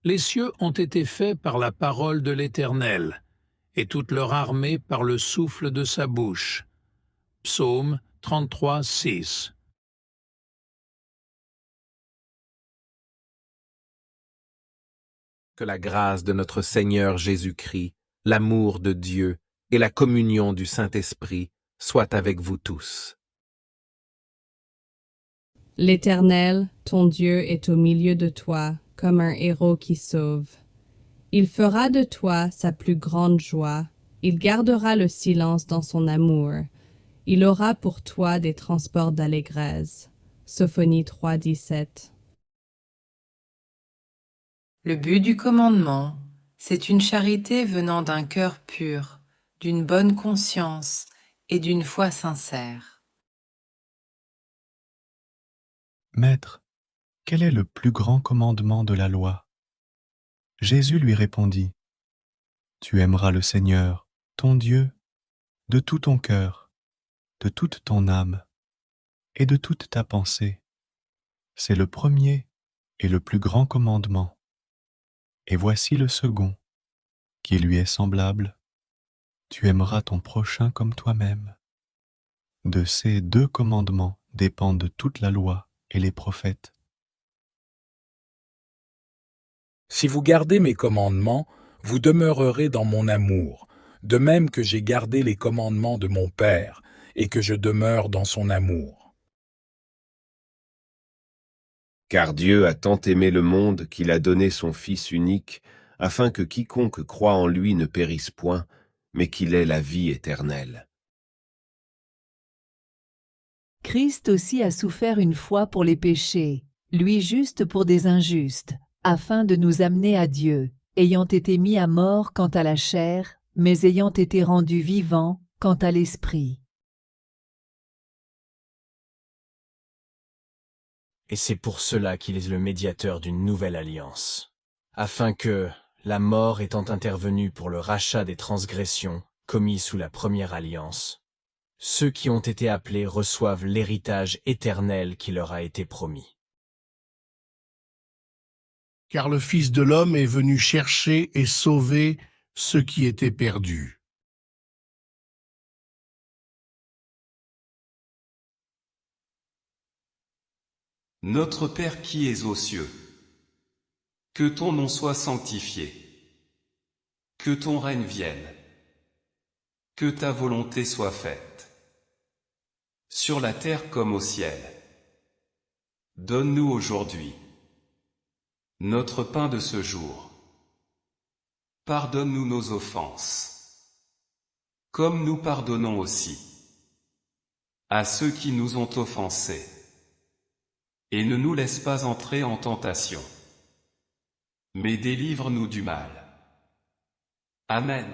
Les cieux ont été faits par la parole de l'Éternel, et toute leur armée par le souffle de sa bouche. Psaume 33, 6. Que la grâce de notre Seigneur Jésus-Christ, l'amour de Dieu et la communion du Saint-Esprit soient avec vous tous. L'Éternel, ton Dieu, est au milieu de toi, comme un héros qui sauve. Il fera de toi sa plus grande joie, il gardera le silence dans son amour. Il aura pour toi des transports d'allégresse. Sophonie 3, 17. Le but du commandement, c'est une charité venant d'un cœur pur, d'une bonne conscience et d'une foi sincère. Maître, quel est le plus grand commandement de la loi? Jésus lui répondit, Tu aimeras le Seigneur, ton Dieu, de tout ton cœur, de toute ton âme et de toute ta pensée. C'est le premier et le plus grand commandement. Et voici le second, qui lui est semblable. Tu aimeras ton prochain comme toi-même. De ces deux commandements dépendent toute la loi et les prophètes. Si vous gardez mes commandements, vous demeurerez dans mon amour, de même que j'ai gardé les commandements de mon Père, et que je demeure dans son amour. Car Dieu a tant aimé le monde qu'il a donné son Fils unique, afin que quiconque croit en lui ne périsse point, mais qu'il ait la vie éternelle. Christ aussi a souffert une fois pour les péchés, lui juste pour des injustes, afin de nous amener à Dieu, ayant été mis à mort quant à la chair, mais ayant été rendu vivant quant à l'esprit. Et c'est pour cela qu'il est le médiateur d'une nouvelle alliance, afin que, la mort étant intervenue pour le rachat des transgressions commises sous la première alliance, ceux qui ont été appelés reçoivent l'héritage éternel qui leur a été promis. Car le Fils de l'homme est venu chercher et sauver ceux qui étaient perdus. Notre Père qui es aux cieux, que ton nom soit sanctifié, que ton règne vienne, que ta volonté soit faite, sur la terre comme au ciel. Donne-nous aujourd'hui notre pain de ce jour. Pardonne-nous nos offenses, comme nous pardonnons aussi à ceux qui nous ont offensés. Et ne nous laisse pas entrer en tentation, mais délivre-nous du mal. Amen.